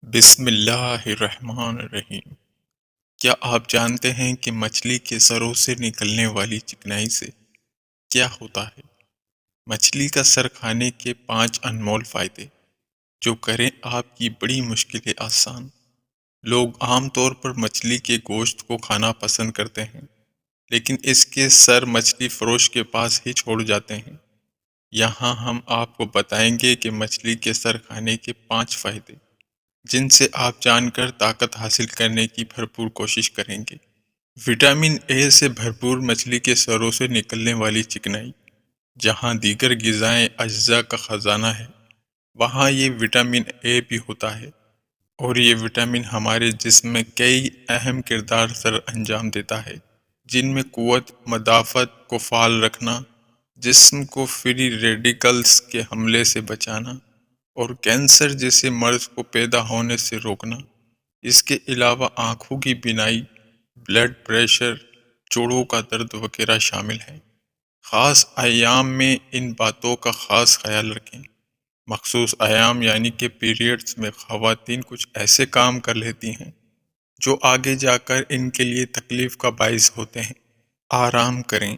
بسم اللہ الرحمن الرحیم۔ کیا آپ جانتے ہیں کہ مچھلی کے سروں سے نکلنے والی چکنائی سے کیا ہوتا ہے؟ مچھلی کا سر کھانے کے 5 انمول فائدے جو کریں آپ کی بڑی مشکلیں آسان۔ لوگ عام طور پر مچھلی کے گوشت کو کھانا پسند کرتے ہیں، لیکن اس کے سر مچھلی فروش کے پاس ہی چھوڑ جاتے ہیں۔ یہاں ہم آپ کو بتائیں گے کہ مچھلی کے سر کھانے کے 5 فائدے جن سے آپ جان کر طاقت حاصل کرنے کی بھرپور کوشش کریں گے۔ وٹامن اے سے بھرپور مچھلی کے سروں سے نکلنے والی چکنائی، جہاں دیگر غذائیں اجزاء کا خزانہ ہے، وہاں یہ وٹامن اے بھی ہوتا ہے، اور یہ وٹامن ہمارے جسم میں کئی اہم کردار سر انجام دیتا ہے، جن میں قوت مدافعت کو فعال رکھنا، جسم کو فری ریڈیکلز کے حملے سے بچانا، اور کینسر جیسے مرض کو پیدا ہونے سے روکنا۔ اس کے علاوہ آنکھوں کی بینائی، بلڈ پریشر، جوڑوں کا درد وغیرہ شامل ہیں۔ خاص ایام میں ان باتوں کا خاص خیال رکھیں۔ مخصوص ایام یعنی کہ پیریڈز میں خواتین کچھ ایسے کام کر لیتی ہیں جو آگے جا کر ان کے لیے تکلیف کا باعث ہوتے ہیں۔ آرام کریں۔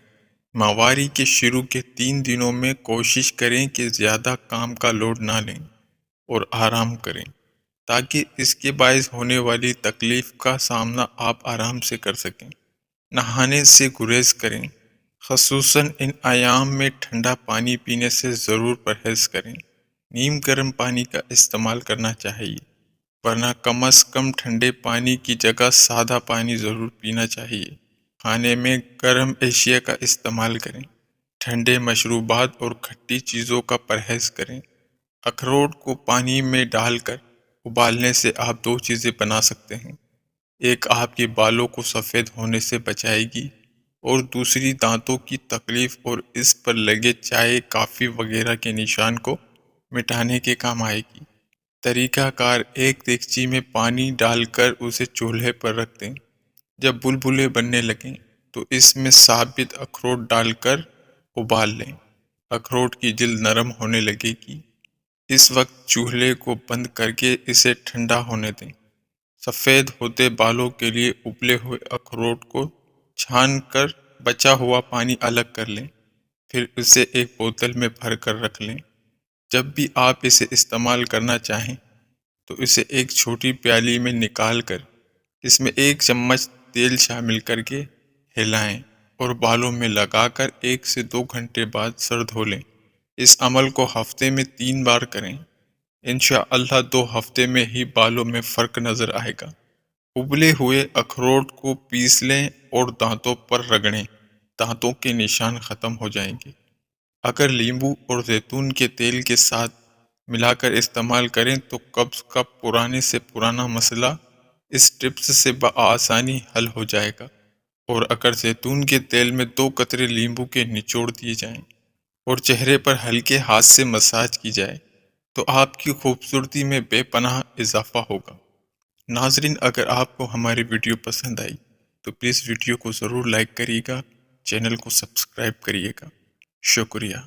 ماہواری کے شروع کے 3 دنوں میں کوشش کریں کہ زیادہ کام کا لوڈ نہ لیں اور آرام کریں، تاکہ اس کے باعث ہونے والی تکلیف کا سامنا آپ آرام سے کر سکیں۔ نہانے سے گریز کریں، خصوصاً ان ایام میں ٹھنڈا پانی پینے سے ضرور پرہیز کریں۔ نیم گرم پانی کا استعمال کرنا چاہیے، ورنہ کم از کم ٹھنڈے پانی کی جگہ سادہ پانی ضرور پینا چاہیے۔ کھانے میں گرم اشیاء کا استعمال کریں۔ ٹھنڈے مشروبات اور کھٹی چیزوں کا پرہیز کریں۔ اخروٹ کو پانی میں ڈال کر ابالنے سے آپ 2 چیزیں بنا سکتے ہیں۔ ایک آپ کے بالوں کو سفید ہونے سے بچائے گی، اور دوسری دانتوں کی تکلیف اور اس پر لگے چائے، کافی وغیرہ کے نشان کو مٹانے کے کام آئے گی۔ طریقہ کار: ایک دیگچی میں پانی ڈال کر اسے چولہے پر رکھ دیں۔ جب بلبلے بننے لگیں تو اس میں ثابت اخروٹ ڈال کر ابال لیں۔ اخروٹ کی جلد نرم ہونے لگے گی۔ اس وقت چولہے کو بند کر کے اسے ٹھنڈا ہونے دیں۔ سفید ہوتے بالوں کے لیے ابلے ہوئے اخروٹ کو چھان کر بچا ہوا پانی الگ کر لیں، پھر اسے ایک بوتل میں بھر کر رکھ لیں۔ جب بھی آپ اسے استعمال کرنا چاہیں تو اسے ایک چھوٹی پیالی میں نکال کر اس میں 1 چمچ تیل شامل کر کے ہلائیں اور بالوں میں لگا کر 1 سے 2 گھنٹے بعد سر دھو لیں۔ اس عمل کو ہفتے میں 3 بار کریں۔ انشاءاللہ 2 ہفتے میں ہی بالوں میں فرق نظر آئے گا۔ ابلے ہوئے اخروٹ کو پیس لیں اور دانتوں پر رگڑیں، دانتوں کے نشان ختم ہو جائیں گے۔ اگر لیمبو اور زیتون کے تیل کے ساتھ ملا کر استعمال کریں تو قبض کا پرانے سے پرانا مسئلہ اس ٹپس سے بآسانی حل ہو جائے گا۔ اور اگر زیتون کے تیل میں 2 قطرے لیمبو کے نچوڑ دیے جائیں اور چہرے پر ہلکے ہاتھ سے مساج کی جائے تو آپ کی خوبصورتی میں بے پناہ اضافہ ہوگا۔ ناظرین، اگر آپ کو ہماری ویڈیو پسند آئی تو پلیز ویڈیو کو ضرور لائک کریے گا، چینل کو سبسکرائب کریے گا۔ شکریہ۔